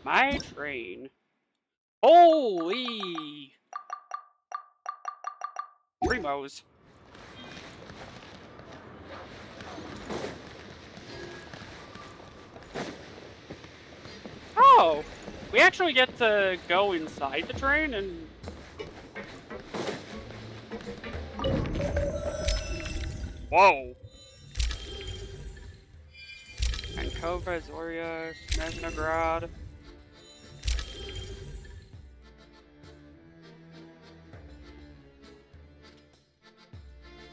My train. Holy! Primos. Oh! We actually get to go inside the train and... Whoa! Ankova, Zoria, Snezhnogrod.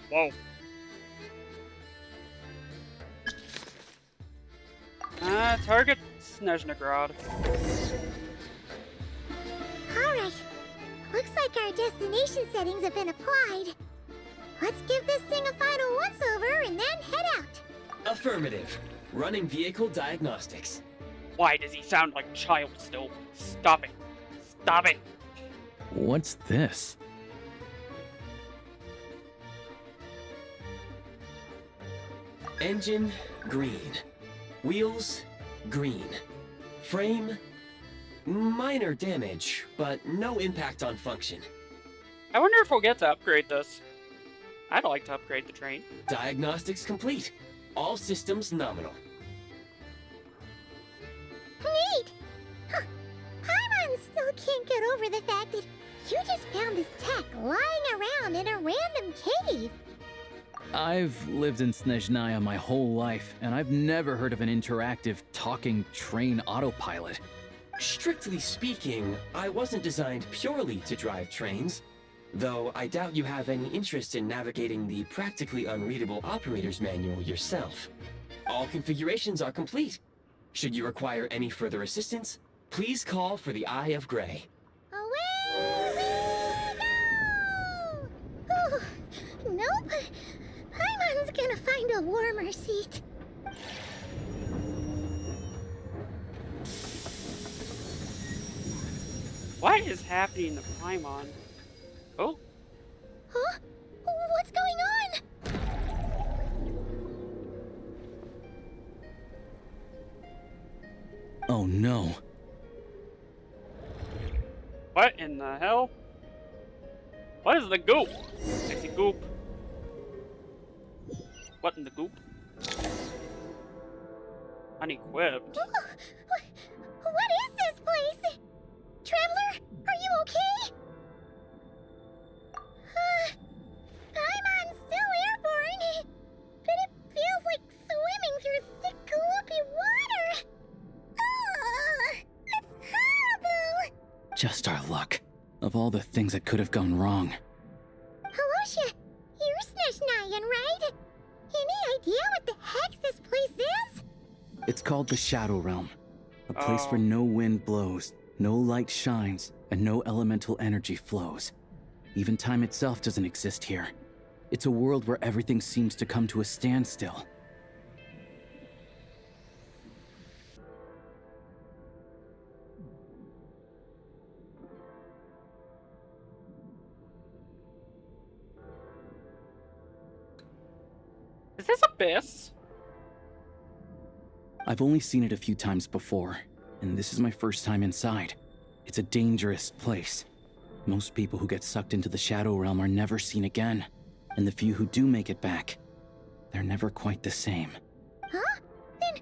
Whoa. Target Snezhnogrod. Alright. Looks like our destination settings have been applied. Let's give this thing a final once-over and then head out. Affirmative. Running vehicle diagnostics. Why does he sound like a child still? Stop it. Stop it. What's this? Engine, green. Wheels, green. Frame, minor damage, but no impact on function. I wonder if we'll get to upgrade this. I'd like to upgrade the train. Diagnostics complete. All systems nominal. Neat! Huh. Paimon still can't get over the fact that you just found this tech lying around in a random cave. I've lived in Snezhnaya my whole life, and I've never heard of an interactive talking train autopilot. Strictly speaking, I wasn't designed purely to drive trains, though I doubt you have any interest in navigating the practically unreadable operator's manual yourself. All configurations are complete. Should you require any further assistance, please call for the Eye of Grey. Away we go! Ooh, nope. Paimon's gonna find a warmer seat. What is happening to Paimon? Oh, Huh? What's going on? Oh no. what in the hell? What is the goop? I see goop. What in the goop? Unequipped. What is this place? Traveler, are you okay? Paimon's still airborne, but it feels like swimming through thick, gloopy water. Ugh, it's horrible. Just our luck. Of all the things that could have gone wrong. Halosha, you're Snezhnayan, right? Any idea what the heck this place is? It's called the Shadow Realm. A place Oh. where no wind blows, no light shines, and no elemental energy flows. Even time itself doesn't exist here. It's a world where everything seems to come to a standstill. Is this Abyss? I've only seen it a few times before, and this is my first time inside. It's a dangerous place. Most people who get sucked into the Shadow Realm are never seen again, and the few who do make it back, they're never quite the same. Huh? Then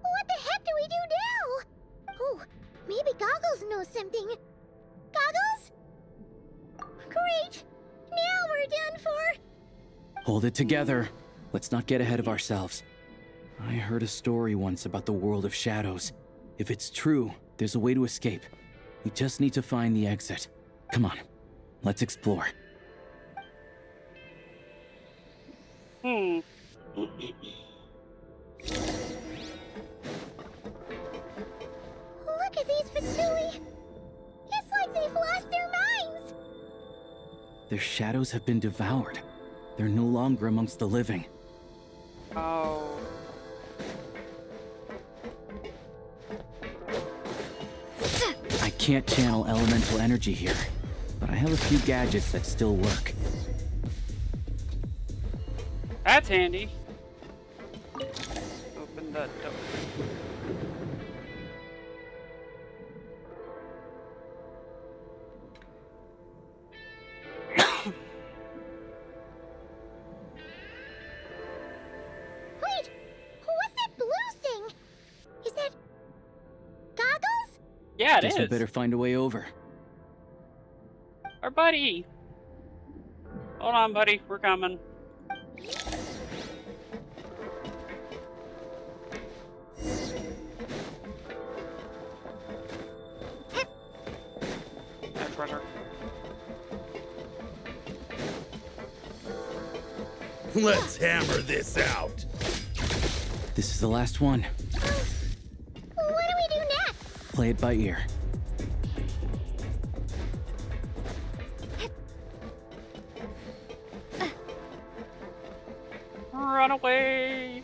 what the heck do we do now? Oh, maybe Goggles knows something. Goggles? Great! Now we're done for. Hold it together. Let's not get ahead of ourselves. I heard a story once about the world of shadows. If it's true, there's a way to escape. We just need to find the exit. Come on, let's explore. Hmm. Look at these Fatsui! It's like they've lost their minds! Their shadows have been devoured. They're no longer amongst the living. Oh. I can't channel elemental energy here, but I have a few gadgets that still work. That's handy. Open that door. Yeah, it Guess we is. better find a way over. Our buddy. Hold on, buddy. We're coming. There's treasure. Let's hammer this out. This is the last one. What do we do next? Play it by ear. Run away.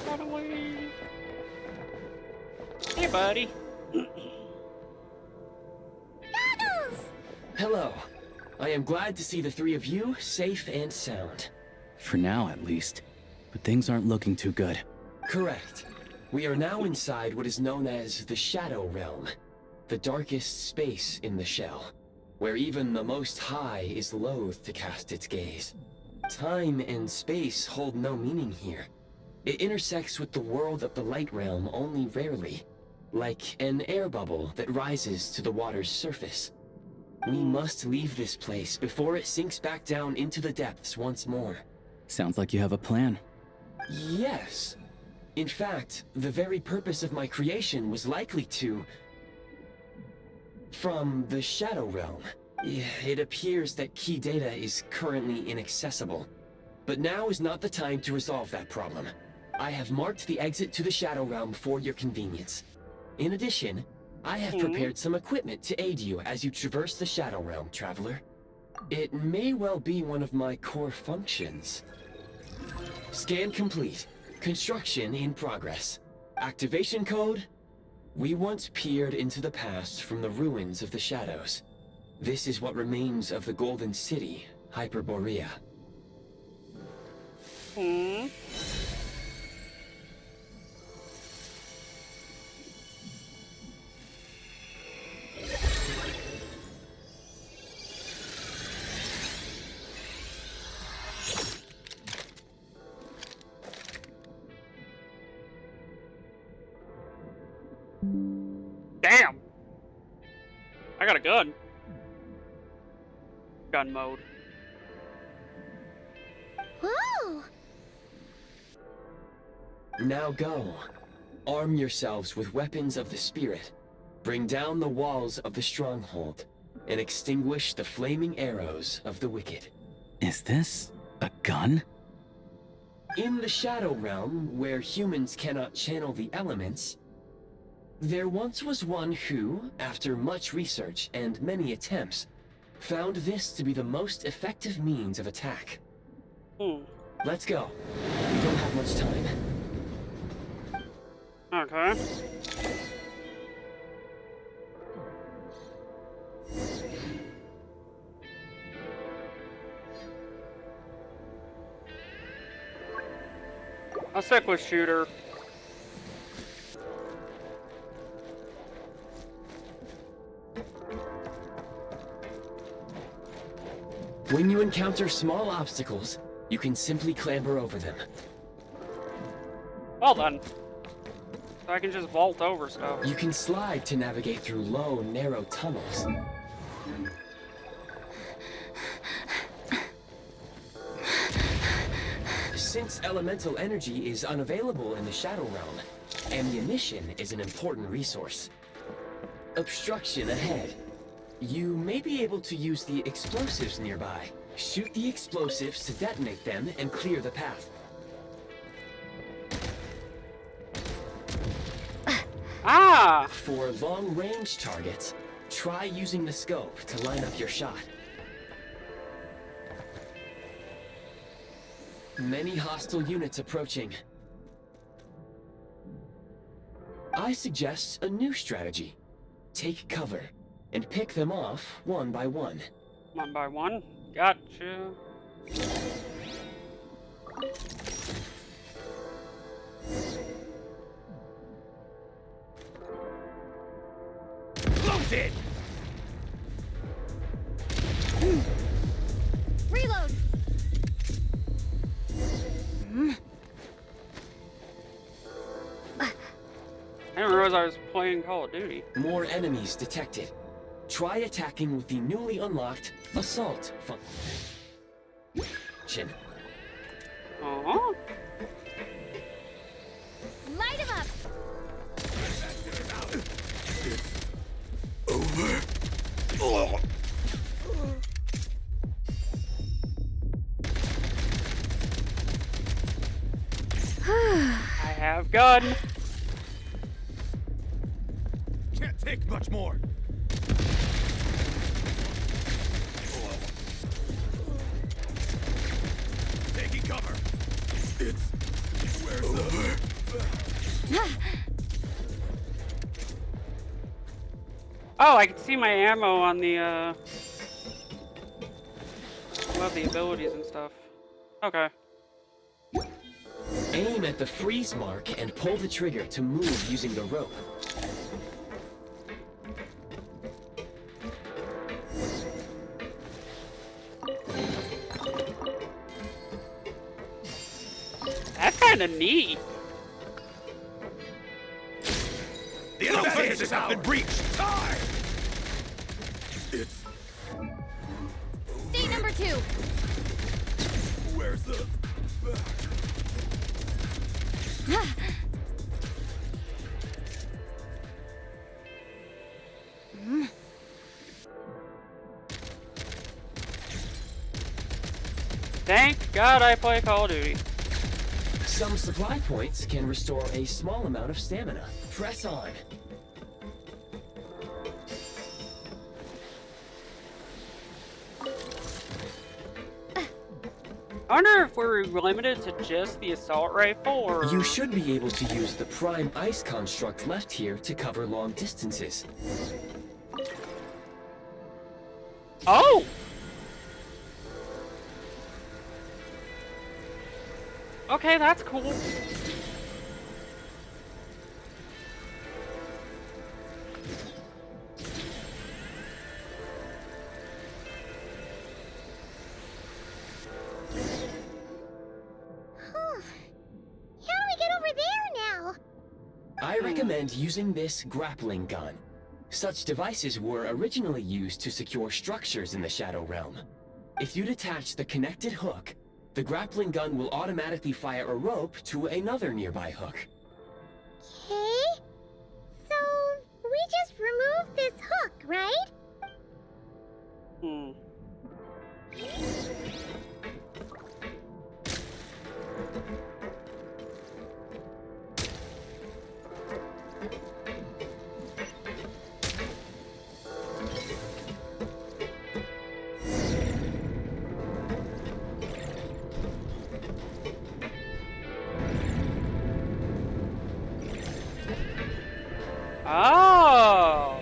Run away. Hey, buddy. Goggles! Hello. I am glad to see the three of you safe and sound. For now, at least. But things aren't looking too good. Correct. We are now inside what is known as the Shadow Realm, the darkest space in the shell, where even the Most High is loath to cast its gaze. Time and space hold no meaning here. It intersects with the world of the Light Realm only rarely, like an air bubble that rises to the water's surface. We must leave this place before it sinks back down into the depths once more. Sounds like you have a plan. Yes. In fact, the very purpose of my creation was likely to... from the Shadow Realm. It appears that key data is currently inaccessible. But now is not the time to resolve that problem. I have marked the exit to the Shadow Realm for your convenience. In addition, I have prepared some equipment to aid you as you traverse the Shadow Realm, Traveler. It may well be one of my core functions. Scan complete. Construction in progress. Activation code? We once peered into the past from the ruins of the Shadows. This is what remains of the Golden City, Hyperborea. Damn! I got a gun. Gun mode. Whoa! Now go. Arm yourselves with weapons of the spirit. Bring down the walls of the stronghold, and extinguish the flaming arrows of the wicked. Is this a gun? In the Shadow Realm, where humans cannot channel the elements, there once was one who, after much research and many attempts, found this to be the most effective means of attack. Let's go. We don't have much time. Okay. I'll stick with shooter. When you encounter small obstacles, you can simply clamber over them. Well then. So I can just vault over stuff. You can slide to navigate through low, narrow tunnels. Since elemental energy is unavailable in the Shadow Realm, ammunition is an important resource. Obstruction ahead. You may be able to use the explosives nearby. Shoot the explosives to detonate them and clear the path. Ah! For long-range targets, try using the scope to line up your shot. Many hostile units approaching. I suggest a new strategy. Take cover, and pick them off one by one. One by one. Gotcha. Close it! Reload! I didn't realize realize I was playing Call of Duty. More enemies detected. Try attacking with the newly unlocked assault function. Uh-huh. Light him up! Over. I have gun. Can't take much more. Taking cover. Where's over? Oh, I can see my ammo on the, well, the abilities and stuff. Okay. Aim at the freeze mark and pull the trigger to move using the rope. That's kind of neat. The defenses have been breached. Die! It's State number 2! where's the Thank God I play Call of Duty. Some supply points can restore a small amount of stamina. Press on. I wonder if we're limited to just the assault rifle, or... You should be able to use the prime ice construct left here to cover long distances. Oh! Okay, that's cool. I recommend using this grappling gun. Such devices were originally used to secure structures in the Shadow Realm. If you detach the connected hook, the grappling gun will automatically fire a rope to another nearby hook. Okay. So, we just removed this hook, right? Hmm. Oh!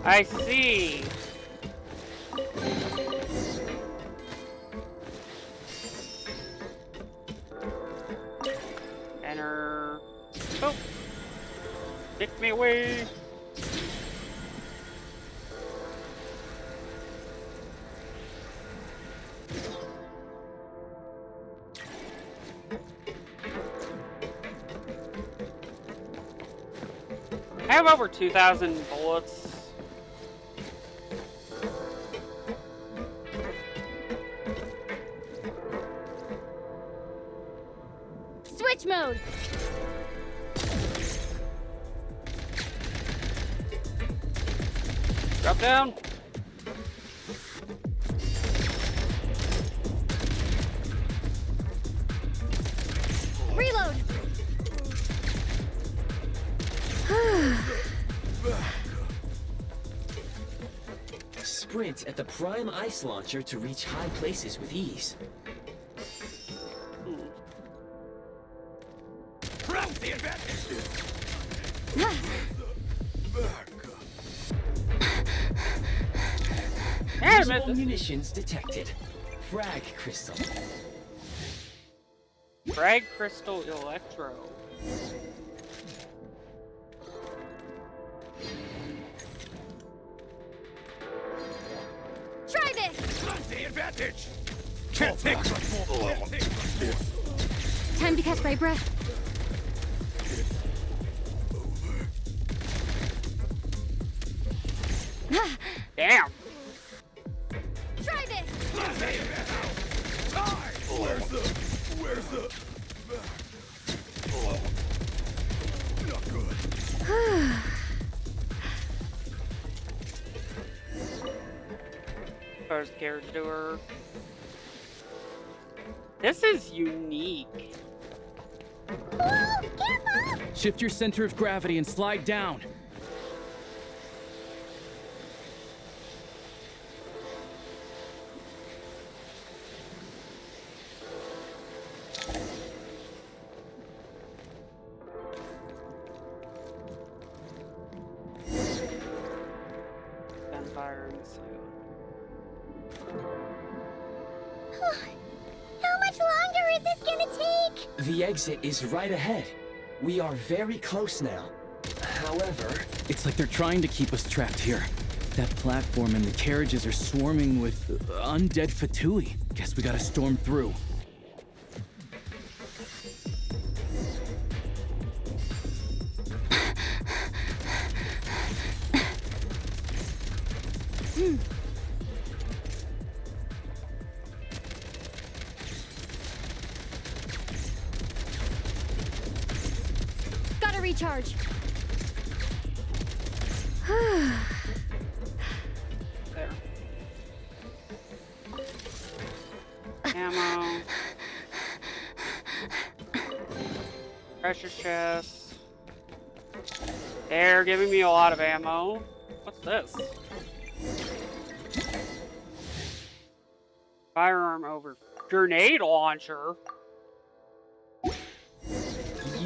I see. Enter. Oh! Take me away! I have over 2,000 bullets. Switch mode! Drop down. Reload! Sprint at the prime ice launcher to reach high places with ease. press the advantage. Damn Usable it! munitions detected. Frag crystal. Frag Crystal Electro. Try this! Press the advantage. Can't take much more. Can't take much more. Time to catch my breath. Not good. I was scared to do her. This is unique. Whoa, careful! Shift your center of gravity and slide down. Gunfire ensue. How much longer is this gonna take? The exit is right ahead. We are very close now. However, It's like they're trying to keep us trapped here. That platform and the carriages are swarming with undead Fatui. Guess we gotta storm through. Gotta recharge. There. Ammo. Treasure chest. They're giving me a lot of ammo. What's this? Firearm over grenade launcher.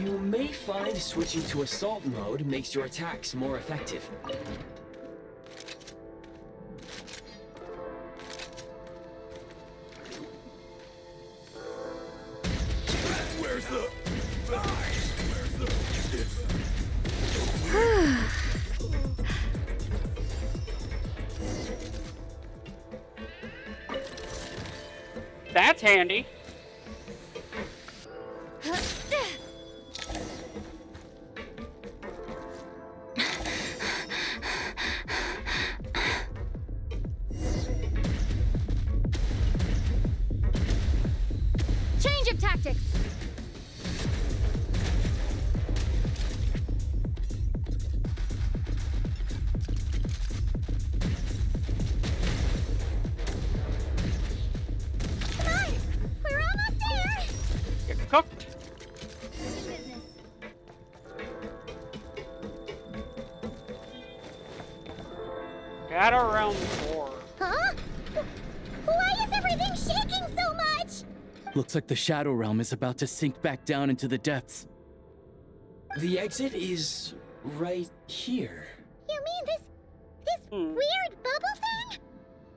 you may find switching to assault mode makes your attacks more effective. Where's the... Where's the... That's handy. Change of tactics. Come on, we're almost there. Get cooked. Business. Shadow Realm 4. Huh? Why is everything shaking so much? Looks like the Shadow Realm is about to sink back down into the depths. The exit is right here. You mean this weird bubble thing?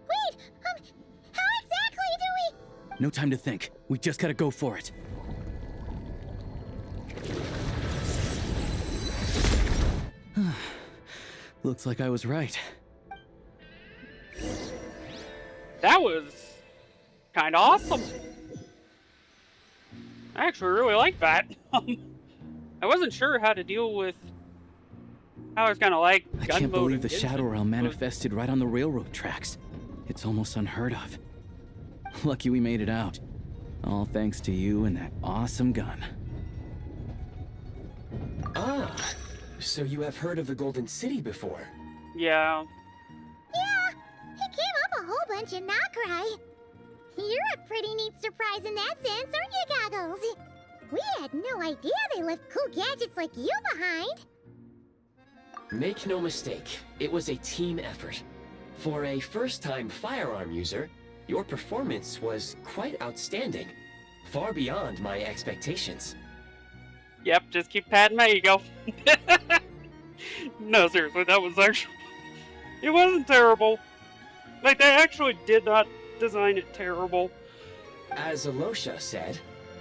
Wait, how exactly do we... No time to think. We just gotta go for it. Looks like I was right. That was kind of awesome. I actually really like that. I wasn't sure how to deal with how I was gonna like I gun can't mode believe in the Genshin. Shadow Realm manifested right on the railroad tracks. It's almost unheard of. Lucky we made it out. All thanks to you and that awesome gun. Ah, so you have heard of the Golden City before? Yeah. Yeah, it came up a whole bunch in Nokrai. You're a pretty neat surprise in that sense, aren't you, Goggles? We had no idea they left cool gadgets like you behind. Make no mistake, it was a team effort. For a first-time firearm user, your performance was quite outstanding. Far beyond my expectations. Yep, just keep patting my ego. No, seriously, that was actually... It wasn't terrible. Like, they actually did not design it terrible. As Alosha said,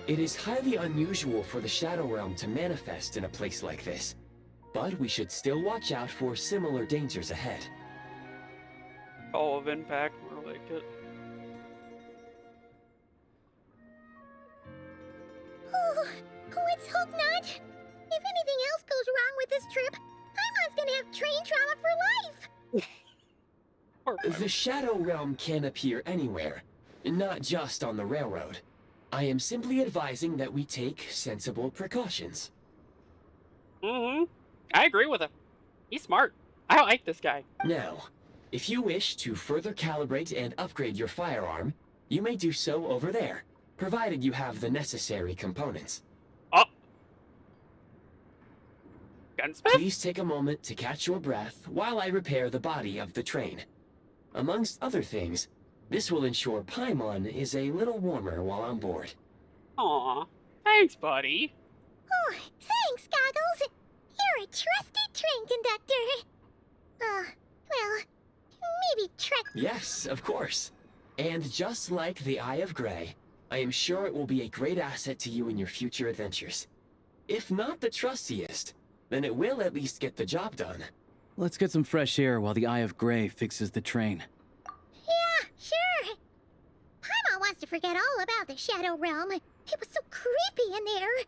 it is highly unusual for the Shadow Realm to manifest in a place like this. But we should still watch out for similar dangers ahead. Call of Impact, more like it. Oh, let's hope not. If anything else goes wrong with this trip, Paimon's gonna have train trauma for life. Poor The Shadow Realm can appear anywhere, not just on the railroad. I am simply advising that we take sensible precautions. Mm-hmm. I agree with him. He's smart. I like this guy. Now, if you wish to further calibrate and upgrade your firearm, you may do so over there, provided you have the necessary components. Oh. Gunsmith? Please take a moment to catch your breath while I repair the body of the train. Amongst other things, this will ensure Paimon is a little warmer while on board. Aw. Thanks, buddy. Oh, thanks, Goggles. You're a trusty train conductor. Well, maybe Yes, of course. And just like the Eye of Grey, I am sure it will be a great asset to you in your future adventures. If not the trustiest, then it will at least get the job done. Let's get some fresh air while the Eye of Grey fixes the train. Yeah, sure. Paimon wants to forget all about the Shadow Realm. It was so creepy in there.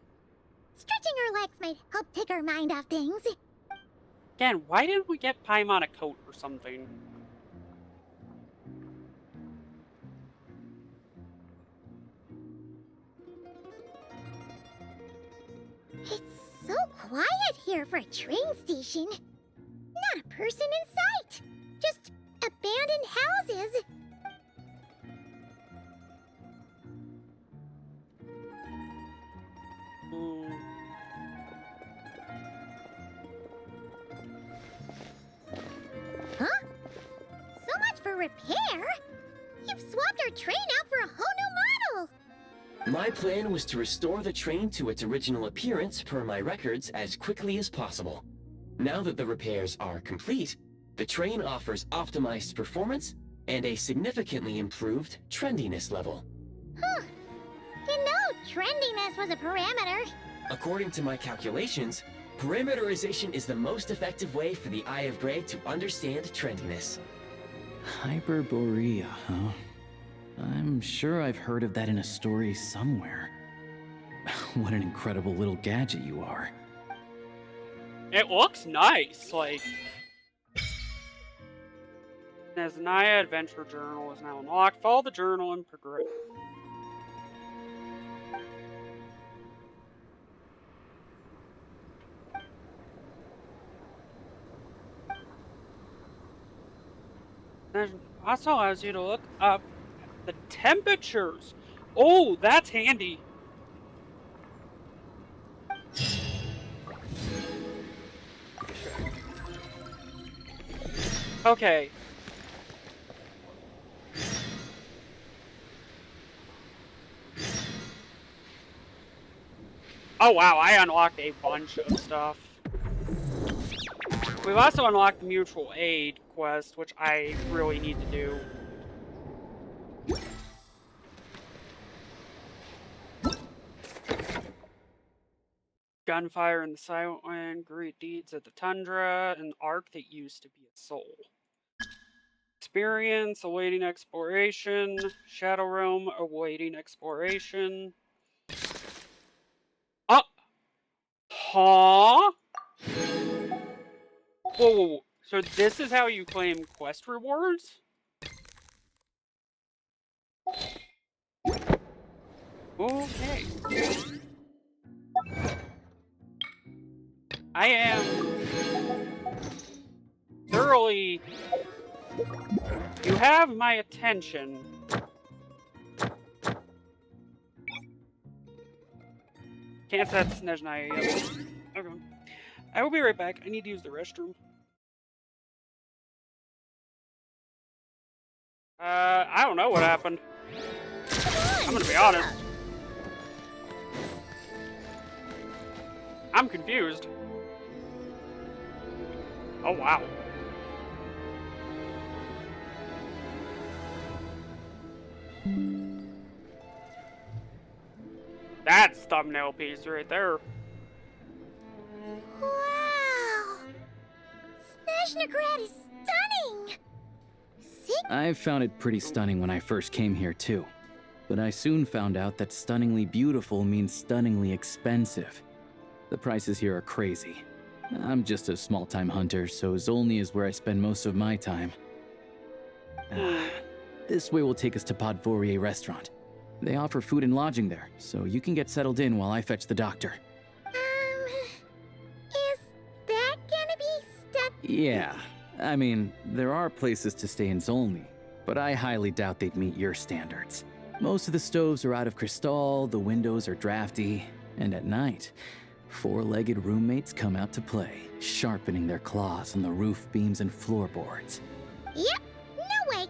Stretching her legs might help take her mind off things. Again, why didn't we get Paimon a coat or something? It's so quiet here for a train station. Not a person in sight. Just abandoned houses. Hmm. Huh? So much for repair? You've swapped our train out for a whole new model. My plan was to restore the train to its original appearance per my records as quickly as possible. Now that the repairs are complete, the train offers optimized performance and a significantly improved trendiness level. Huh. Didn't know trendiness was a parameter. According to my calculations, parameterization is the most effective way for the Eye of Grey to understand trendiness. Hyperborea, huh? I'm sure I've heard of that in a story somewhere. What an incredible little gadget you are. It looks nice, like... As Naya Adventure Journal is now unlocked, follow the journal and progress. That also allows you to look up the temperatures. Oh, that's handy. Okay. Oh wow, I unlocked a bunch of stuff. We've also unlocked the mutual aid quest, which I really need to do. Gunfire in the Silent Land, Great Deeds at the Tundra, an arc that used to be a soul. Experience awaiting exploration, Shadow Realm awaiting exploration. Oh! Huh? Whoa, so this is how you claim quest rewards? Okay. I am thoroughly... You have my attention. Can't set Snezhnaya yet. Okay. I will be right back. I need to use the restroom. I don't know what happened. I'm gonna be honest. I'm confused. Oh, wow. That's thumbnail piece right there. Wow! Snezhnegrad is stunning! I found it pretty stunning when I first came here too. But I soon found out that stunningly beautiful means stunningly expensive. The prices here are crazy. I'm just a small-time hunter, so Zolny is where I spend most of my time. This way will take us to Podvorier Restaurant. They offer food and lodging there, so you can get settled in while I fetch the doctor. Is that gonna be stuck? Yeah, I mean, there are places to stay in Zolny, but I highly doubt they'd meet your standards. Most of the stoves are out of crystal, the windows are drafty, and at night, four-legged roommates come out to play, sharpening their claws on the roof beams and floorboards. Yep, no way.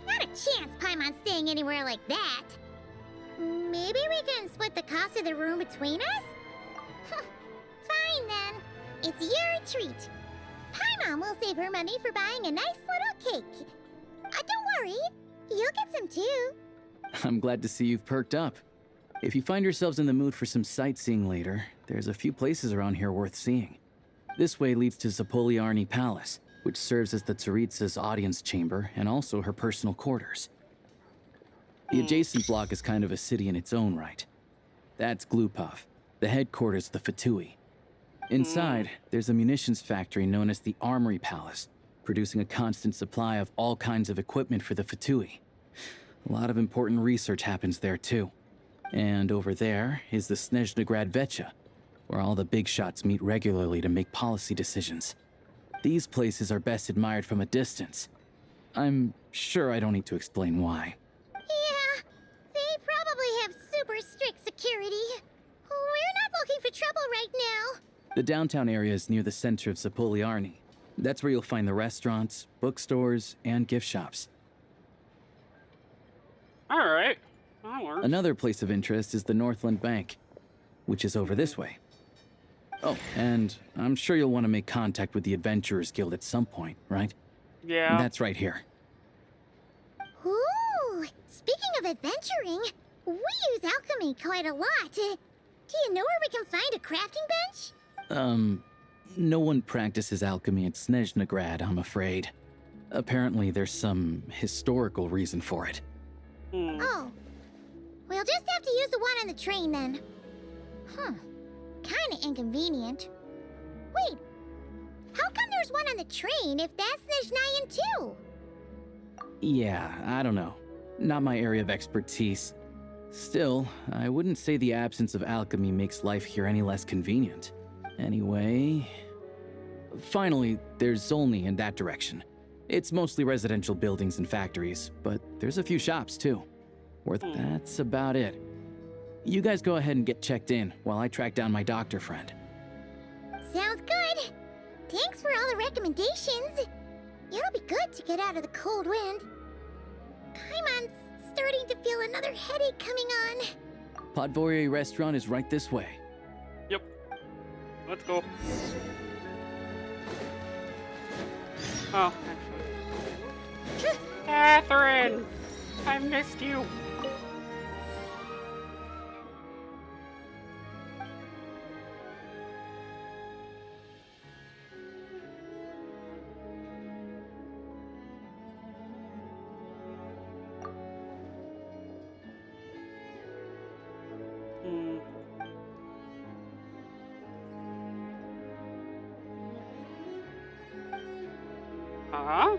Not a chance Paimon's staying anywhere like that. Maybe we can split the cost of the room between us? Fine then. It's your treat. Paimon will save her money for buying a nice little cake. Don't worry, you'll get some too. I'm glad to see you've perked up. If you find yourselves in the mood for some sightseeing later, there's a few places around here worth seeing. This way leads to Zapoliarny Palace, which serves as the Tsaritsa's audience chamber and also her personal quarters. The adjacent block is kind of a city in its own right. That's Glupov, the headquarters of the Fatui. Inside, there's a munitions factory known as the Armory Palace, producing a constant supply of all kinds of equipment for the Fatui. A lot of important research happens there too. And over there is the Snezhnegrad Vecha, where all the big shots meet regularly to make policy decisions. These places are best admired from a distance. I'm sure I don't need to explain why. Yeah, they probably have super strict security. We're not looking for trouble right now. The downtown area is near the center of Zapoliarny. That's where you'll find the restaurants, bookstores, and gift shops. Alright. That works. Another place of interest is the Northland Bank, which is over this way. Oh, and I'm sure you'll want to make contact with the Adventurers Guild at some point, right? Yeah. That's right here. Ooh, speaking of adventuring, we use alchemy quite a lot. Do you know where we can find a crafting bench? No one practices alchemy at Snezhnegrad, I'm afraid. Apparently there's some historical reason for it. Oh, we'll just have to use the one on the train then. Kinda inconvenient. Wait, how come there's one on the train if that's Snezhnayan too? Yeah, I don't know. Not my area of expertise. Still, I wouldn't say the absence of alchemy makes life here any less convenient. Anyway... Finally, there's Zolny in that direction. It's mostly residential buildings and factories, but there's a few shops too. That's about it. You guys go ahead and get checked in while I track down my doctor friend. Sounds good. Thanks for all the recommendations. It'll be good to get out of the cold wind. Paimon's starting to feel another headache coming on. Podvorye restaurant is right this way. Yep. Let's go. Oh, actually. Catherine! I missed you. Uh-huh.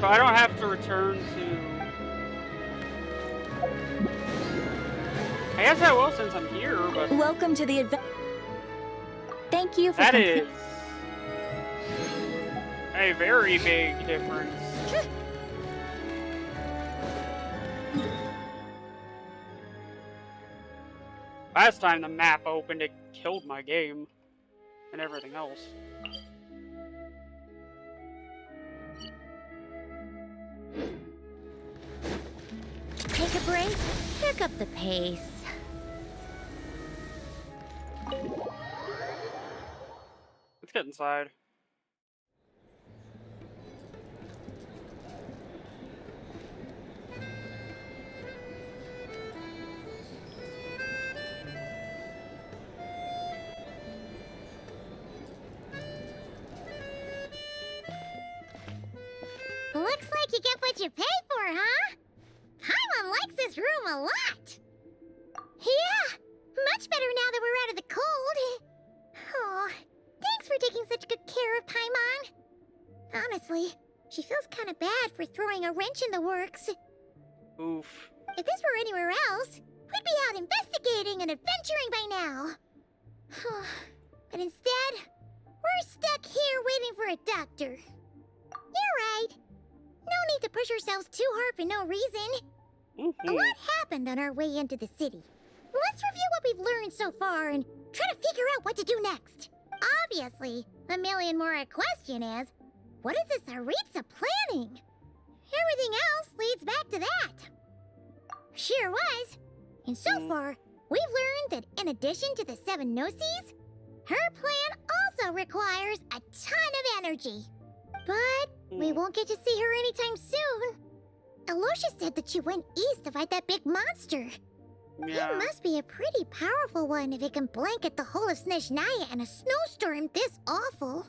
So I don't have to return to... I guess I will since I'm here, but... Welcome to the event. Thank you for That is... a very big difference. Last time the map opened, it killed my game. And everything else. Take a break, pick up the pace. Let's get inside. Looks like you get what you pay for, huh? Paimon likes this room a lot. Yeah, much better now that we're out of the cold. Oh, thanks for taking such good care of Paimon. Honestly, she feels kind of bad for throwing a wrench in the works. Oof. If this were anywhere else, we'd be out investigating and adventuring by now. But instead, we're stuck here waiting for a doctor. You're right. No need to push ourselves too hard for no reason. A lot happened on our way into the city. Let's review what we've learned so far and try to figure out what to do next. Obviously, the million more question is, what is this Aritza planning? Everything else leads back to that. Sure was. And so far, we've learned that in addition to the 7 Gnosis, her plan also requires a ton of energy. But we won't get to see her anytime soon. Alosha said that she went east to fight that big monster. Yeah. It must be a pretty powerful one if it can blanket the whole of Snezhnaya in a snowstorm this awful.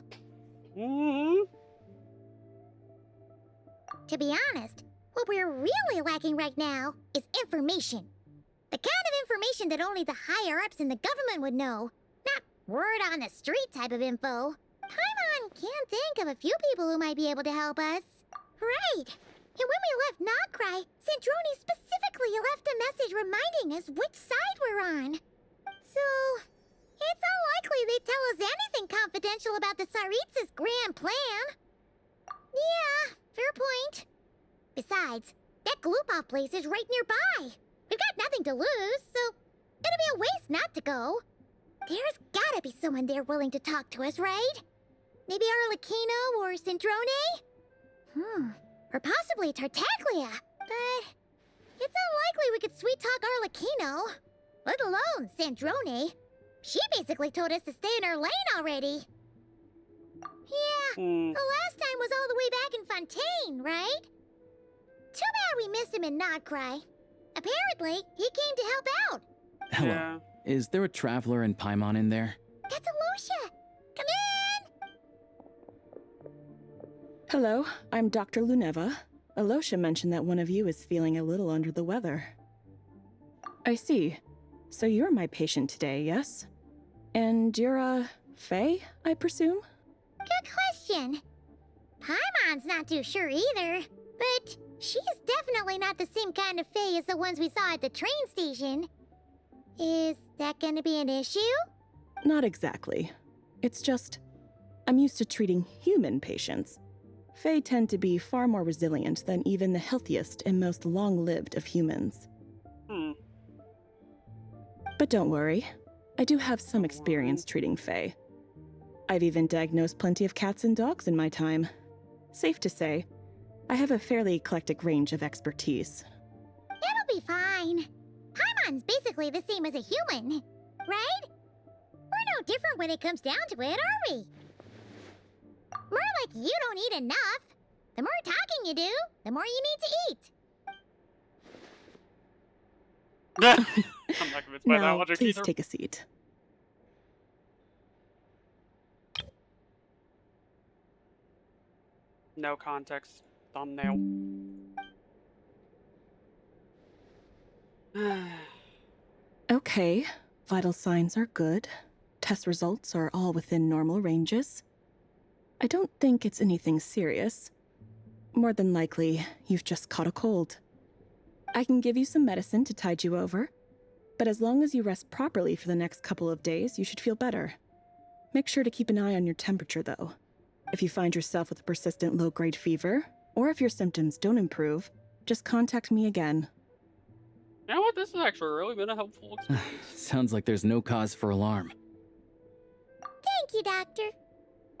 To be honest, what we're really lacking right now is information. The kind of information that only the higher-ups in the government would know. Not word on the street type of info. Paimon can think of a few people who might be able to help us. Right. And when we left Nogcry, Sandrone specifically left a message reminding us which side we're on. So, it's unlikely they'd tell us anything confidential about the Tsaritsa's grand plan. Yeah, fair point. Besides, that Gloopov place is right nearby. We've got nothing to lose, so it'd be a waste not to go. There's gotta be someone there willing to talk to us, right? Maybe Arlecchino or Sandrone? Or possibly Tartaglia. But it's unlikely we could sweet-talk Arlecchino. Let alone Sandrone. She basically told us to stay in her lane already. Yeah, the last time was all the way back in Fontaine, right? Too bad we missed him in Nogcry. Apparently, he came to help out. Hello. Yeah. Is there a traveler and Paimon in there? That's Alosha. Come in! Hello, I'm Dr. Luneva. Alosha mentioned that one of you is feeling a little under the weather. I see. So you're my patient today, yes? And you're, Faye, I presume? Good question. Paimon's not too sure either, but she's definitely not the same kind of Fae as the ones we saw at the train station. Is that gonna be an issue? Not exactly. It's just, I'm used to treating human patients. Fae tend to be far more resilient than even the healthiest and most long-lived of humans. But don't worry, I do have some experience treating Fae. I've even diagnosed plenty of cats and dogs in my time. Safe to say, I have a fairly eclectic range of expertise. It'll be fine. Paimon's basically the same as a human, right? We're no different when it comes down to it, are we? More like you don't eat enough. The more talking you do, the more you need to eat. I'm not convinced by that Now, logic please either. take a seat. No context. Thumbnail. Okay, vital signs are good. Test results are all within normal ranges. I don't think it's anything serious. More than likely, you've just caught a cold. I can give you some medicine to tide you over, but as long as you rest properly for the next couple of days, you should feel better. Make sure to keep an eye on your temperature, though. If you find yourself with a persistent low-grade fever, or if your symptoms don't improve, just contact me again. You know what? This has actually really been a helpful experience. Sounds like there's no cause for alarm. Thank you, Doctor.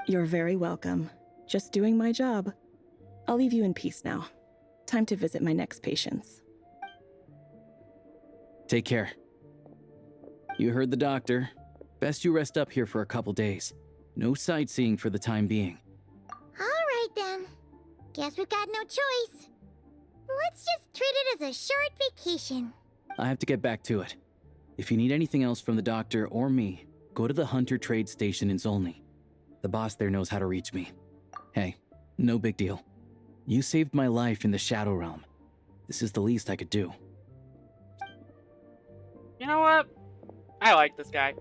You're very welcome. Just doing my job. I'll leave you in peace now. Time to visit my next patients. Take care. You heard the doctor. Best you rest up here for a couple days. No sightseeing for the time being. All right, then. Guess we've got no choice. Let's just treat it as a short vacation. I have to get back to it. If you need anything else from the doctor or me, go to the Hunter Trade Station in Zolny. The boss there knows how to reach me. Hey, no big deal. You saved my life in the Shadow Realm. This is the least I could do. You know what? I like this guy.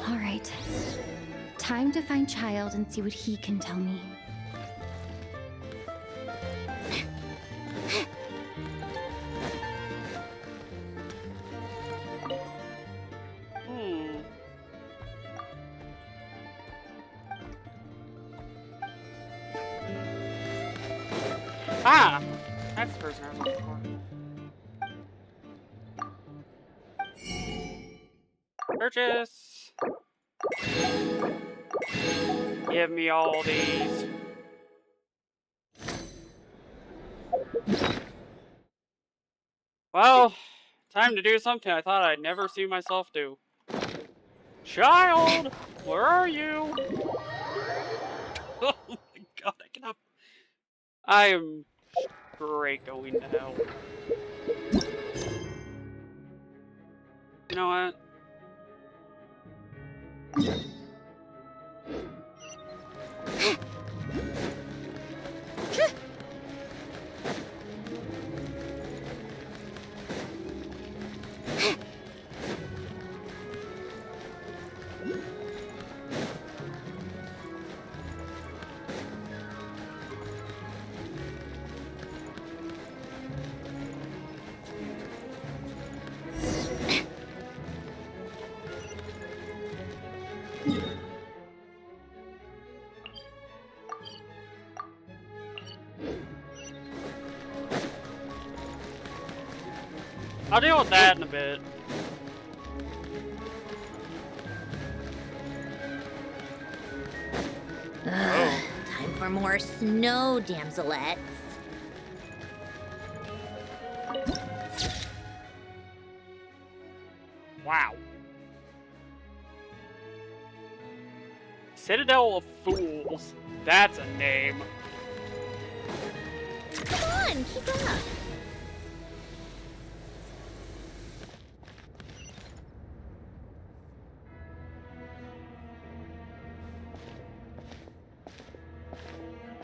All right. Time to find Child and see what he can tell me. Ah! That's the person I was looking for. Purchase! Give me all these. Well, time to do something I thought I'd never see myself do. Child! Where are you? Oh my god, I cannot. I am straight going to hell. You know what? I'll deal with that in a bit. Ugh, time for more snow, damselettes. Wow. Citadel of Fools. That's a name. Come on, keep up.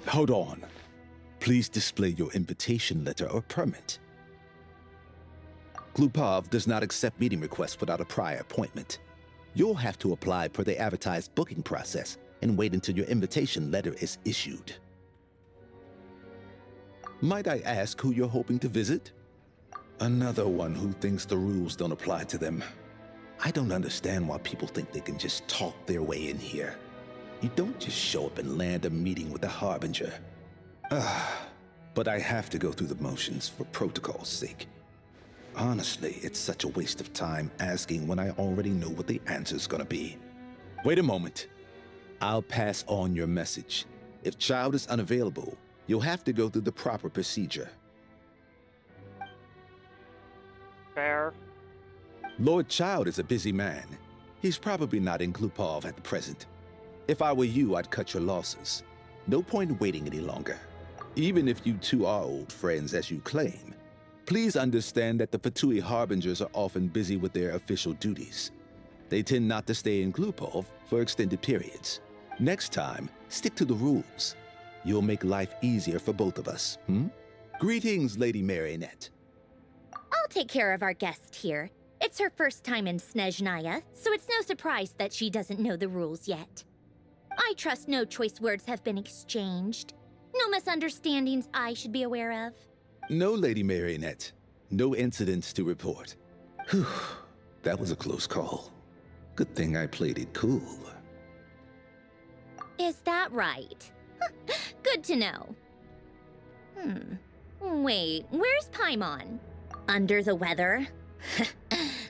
Hold on. Please display your invitation letter or permit. Glupov does not accept meeting requests without a prior appointment. You'll have to apply per the advertised booking process and wait until your invitation letter is issued. Might I ask who you're hoping to visit? Another one who thinks the rules don't apply to them. I don't understand why people think they can just talk their way in here. You don't just show up and land a meeting with the Harbinger. But I have to go through the motions for protocol's sake. Honestly, it's such a waste of time asking when I already know what the answer's gonna be. Wait a moment. I'll pass on your message. If Child is unavailable, you'll have to go through the proper procedure. Fair. Lord Child is a busy man. He's probably not in Glupov at the present. If I were you, I'd cut your losses. No point waiting any longer. Even if you two are old friends as you claim, please understand that the Fatui Harbingers are often busy with their official duties. They tend not to stay in Glupov for extended periods. Next time, stick to the rules. You'll make life easier for both of us, Greetings, Lady Marionette. I'll take care of our guest here. It's her first time in Snezhnaya, so it's no surprise that she doesn't know the rules yet. I trust no choice words have been exchanged. No misunderstandings I should be aware of. No, Lady Marionette. No incidents to report. Whew, that was a close call. Good thing I played it cool. Is that right? Good to know. Wait, where's Paimon? Under the weather?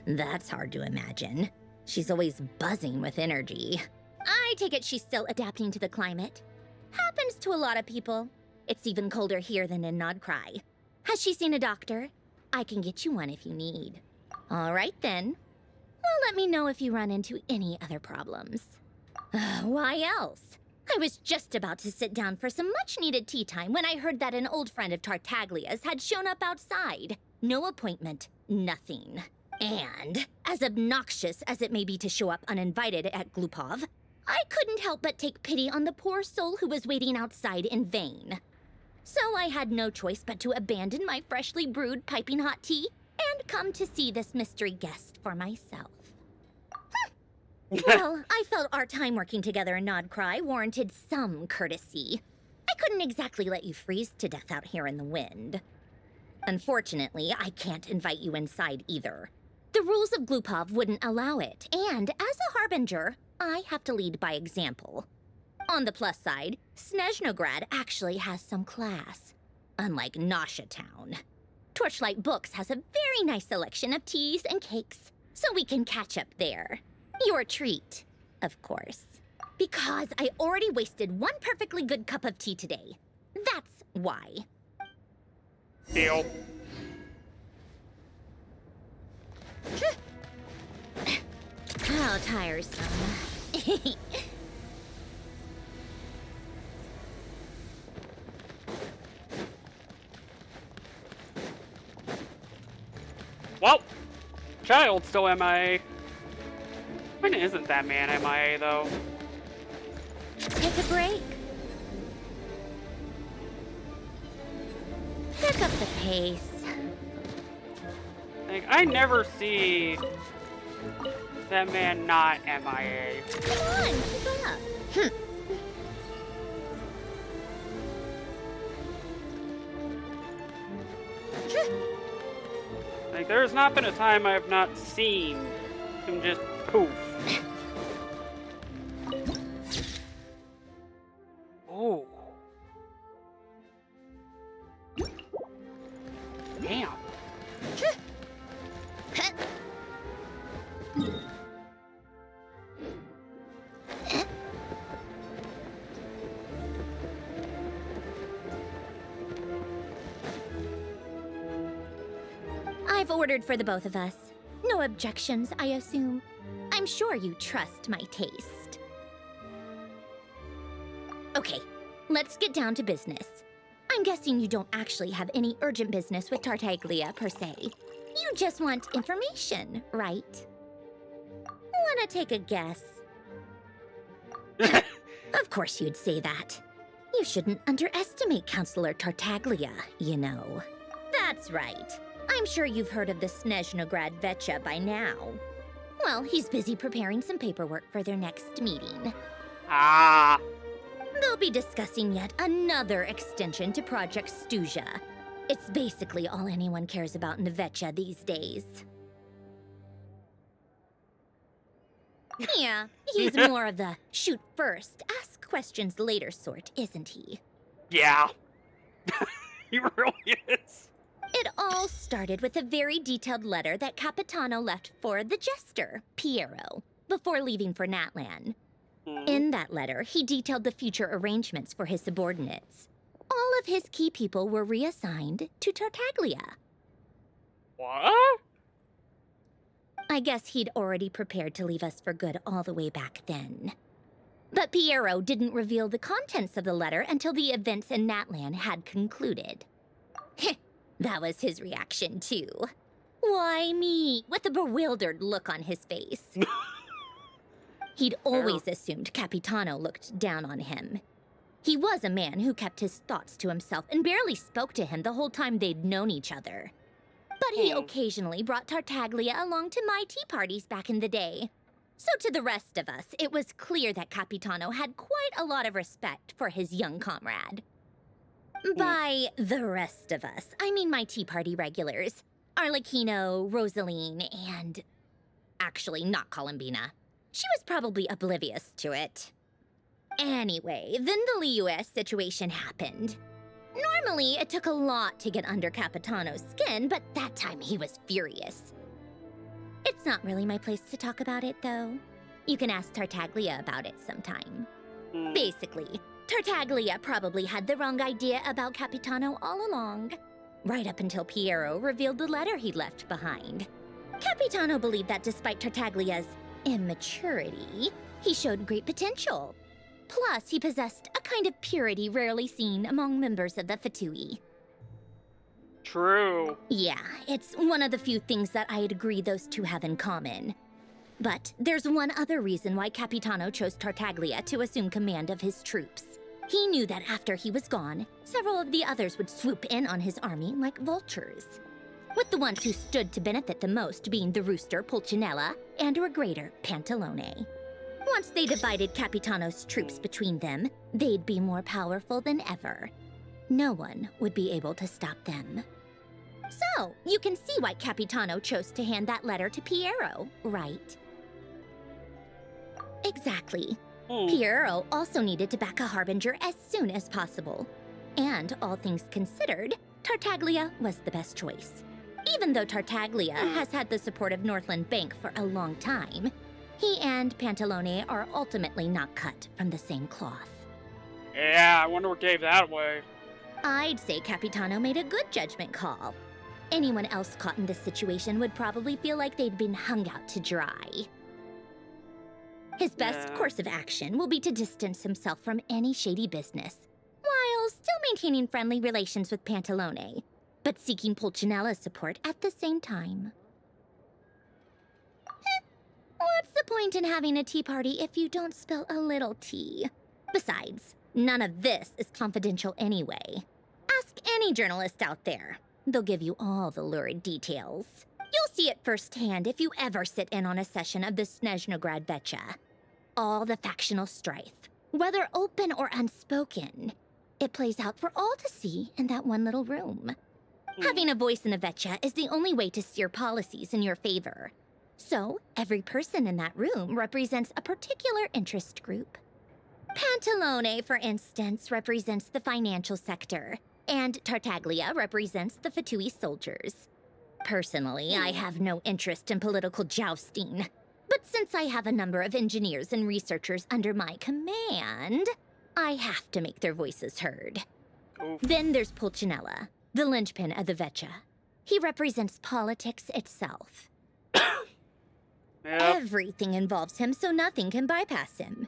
That's hard to imagine. She's always buzzing with energy. I take it she's still adapting to the climate. Happens to a lot of people. It's even colder here than in Nodcry. Has she seen a doctor? I can get you one if you need. All right then. Well, let me know if you run into any other problems. Why else? I was just about to sit down for some much-needed tea time when I heard that an old friend of Tartaglia's had shown up outside. No appointment, nothing. And, as obnoxious as it may be to show up uninvited at Glupov, I couldn't help but take pity on the poor soul who was waiting outside in vain. So I had no choice but to abandon my freshly brewed piping hot tea and come to see this mystery guest for myself. Well, I felt our time working together in Nodcry warranted some courtesy. I couldn't exactly let you freeze to death out here in the wind. Unfortunately, I can't invite you inside either. The rules of Glupov wouldn't allow it, and as a harbinger, I have to lead by example. On the plus side, Snezhnograd actually has some class, unlike Nasha Town. Torchlight Books has a very nice selection of teas and cakes, so we can catch up there. Your treat, of course. Because I already wasted one perfectly good cup of tea today. That's why. Deal. How tiresome. Well, child still MIA. When isn't that man MIA though? Take a break. Pick up the pace. Like, I never see that man not MIA. Come on, keep up. Like, there's not been a time I have not seen him just poof. Oh. Damn. I've ordered for the both of us. No objections, I assume. I'm sure you trust my taste. Okay, let's get down to business. I'm guessing you don't actually have any urgent business with Tartaglia, per se. You just want information, right? Wanna take a guess? Of course you'd say that. You shouldn't underestimate Counselor Tartaglia, you know. That's right. I'm sure you've heard of the Snezhnograd Vecha by now. Well, he's busy preparing some paperwork for their next meeting. Ah. They'll be discussing yet another extension to Project Stuja. It's basically all anyone cares about in the Vecha these days. Yeah, he's more of the shoot first, ask questions later sort, isn't he? Yeah. He really is. It all started with a very detailed letter that Capitano left for the jester, Piero, before leaving for Natlan. In that letter, he detailed the future arrangements for his subordinates. All of his key people were reassigned to Tartaglia. What? I guess he'd already prepared to leave us for good all the way back then. But Piero didn't reveal the contents of the letter until the events in Natlan had concluded. That was his reaction, too. Why me? With a bewildered look on his face. He'd always assumed Capitano looked down on him. He was a man who kept his thoughts to himself and barely spoke to him the whole time they'd known each other. But he occasionally brought Tartaglia along to my tea parties back in the day. So to the rest of us, it was clear that Capitano had quite a lot of respect for his young comrade. By the rest of us, I mean my tea party regulars. Arlecchino, Rosaline, and... actually, not Columbina. She was probably oblivious to it. Anyway, then the Liu-S situation happened. Normally, it took a lot to get under Capitano's skin, but that time he was furious. It's not really my place to talk about it, though. You can ask Tartaglia about it sometime. Basically, Tartaglia probably had the wrong idea about Capitano all along. Right up until Piero revealed the letter he'd left behind. Capitano believed that despite Tartaglia's immaturity, he showed great potential. Plus, he possessed a kind of purity rarely seen among members of the Fatui. True. Yeah, it's one of the few things that I'd agree those two have in common. But there's one other reason why Capitano chose Tartaglia to assume command of his troops. He knew that after he was gone, several of the others would swoop in on his army like vultures, with the ones who stood to benefit the most being the rooster Pulcinella and Regrator Pantalone. Once they divided Capitano's troops between them, they'd be more powerful than ever. No one would be able to stop them. So, you can see why Capitano chose to hand that letter to Piero, right? Exactly. Piero also needed to back a harbinger as soon as possible. And all things considered, Tartaglia was the best choice. Even though Tartaglia has had the support of Northland Bank for a long time, he and Pantalone are ultimately not cut from the same cloth. Yeah, I wonder what gave that away. I'd say Capitano made a good judgment call. Anyone else caught in this situation would probably feel like they'd been hung out to dry. His best course of action will be to distance himself from any shady business, while still maintaining friendly relations with Pantalone, but seeking Pulcinella's support at the same time. What's the point in having a tea party if you don't spill a little tea? Besides, none of this is confidential anyway. Ask any journalist out there. They'll give you all the lurid details. You'll see it firsthand if you ever sit in on a session of the Snezhnograd Vecha. All the factional strife, whether open or unspoken, it plays out for all to see in that one little room. Having a voice in the Vecha is the only way to steer policies in your favor. So, every person in that room represents a particular interest group. Pantalone, for instance, represents the financial sector, and Tartaglia represents the Fatui soldiers. Personally, I have no interest in political jousting. But since I have a number of engineers and researchers under my command, I have to make their voices heard. Oof. Then there's Pulcinella, the linchpin of the Vecha. He represents politics itself. Yep. Everything involves him, so nothing can bypass him.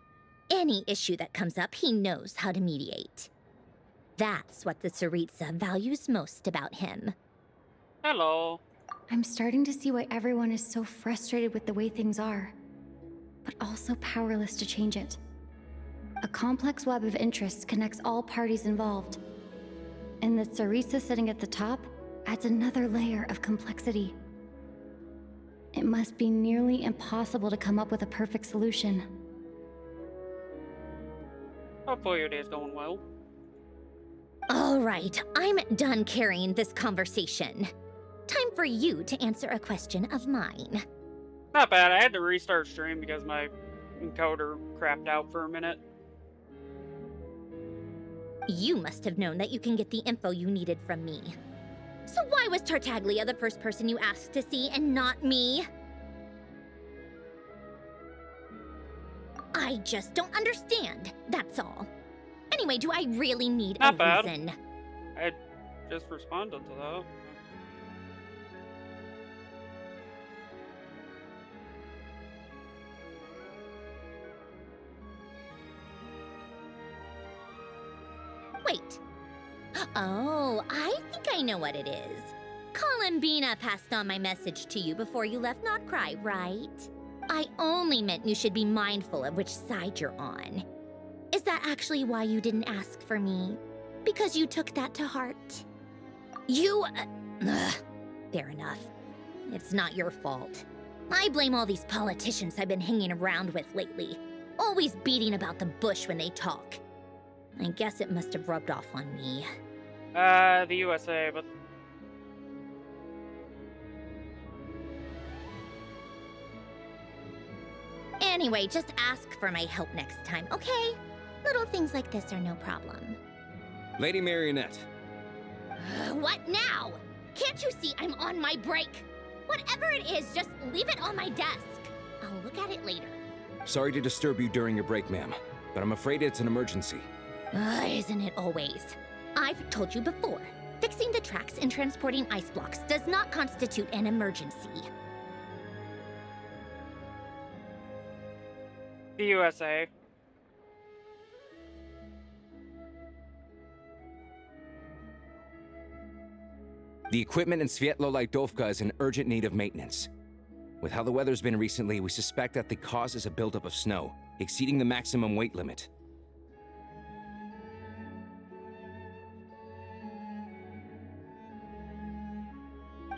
Any issue that comes up, he knows how to mediate. That's what the Tsaritsa values most about him. Hello. I'm starting to see why everyone is so frustrated with the way things are, but also powerless to change it. A complex web of interests connects all parties involved, and the Tsaritsa sitting at the top adds another layer of complexity. It must be nearly impossible to come up with a perfect solution. Hopefully your day's going well. All right, I'm done carrying this conversation. Time for you to answer a question of mine. Not bad. I had to restart stream because my encoder crapped out for a minute. You must have known that you can get the info you needed from me. So why was Tartaglia the first person you asked to see and not me? I just don't understand, that's all. Anyway, do I really need Not a bad. reason? I just responded to that. Wait. Oh, I think I know what it is. Columbina passed on my message to you before you left Notcry, right? I only meant you should be mindful of which side you're on. Is that actually why you didn't ask for me? Because you took that to heart? Fair enough. It's not your fault. I blame all these politicians I've been hanging around with lately. Always beating about the bush when they talk. I guess it must have rubbed off on me. The USA, but Anyway, just ask for my help next time, okay? Little things like this are no problem. Lady Marionette. What now? Can't you see I'm on my break? Whatever it is, just leave it on my desk. I'll look at it later. Sorry to disturb you during your break, ma'am, but I'm afraid it's an emergency. Isn't it always? I've told you before, fixing the tracks and transporting ice blocks does not constitute an emergency. the USA. The equipment in Svietlo-Laidovka is in urgent need of maintenance. With how the weather's been recently, we suspect that the cause is a buildup of snow, exceeding the maximum weight limit.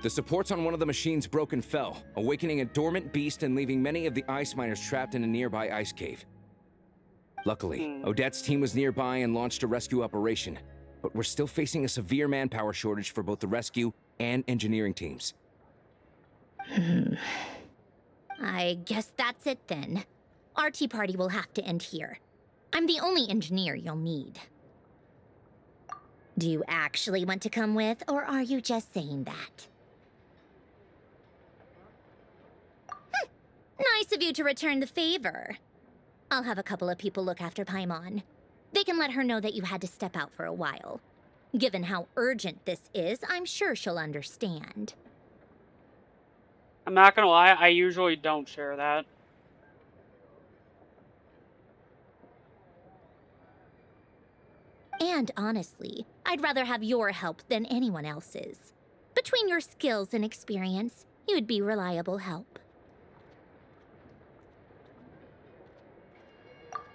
The supports on one of the machines broke and fell, awakening a dormant beast and leaving many of the ice miners trapped in a nearby ice cave. Luckily, Odette's team was nearby and launched a rescue operation, but we're still facing a severe manpower shortage for both the rescue and engineering teams. I guess that's it then. Our tea party will have to end here. I'm the only engineer you'll need. Do you actually want to come with, or are you just saying that? Nice of you to return the favor. I'll have a couple of people look after Paimon. They can let her know that you had to step out for a while. Given how urgent this is, I'm sure she'll understand. I'm not gonna lie, I usually don't share that. And honestly, I'd rather have your help than anyone else's. Between your skills and experience, you'd be reliable help.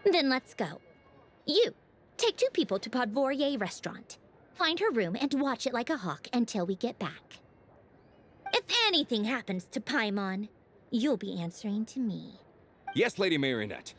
Then let's go. You, take 2 people to Podvorier restaurant. Find her room and watch it like a hawk until we get back. If anything happens to Paimon, you'll be answering to me. Yes, Lady Marionette.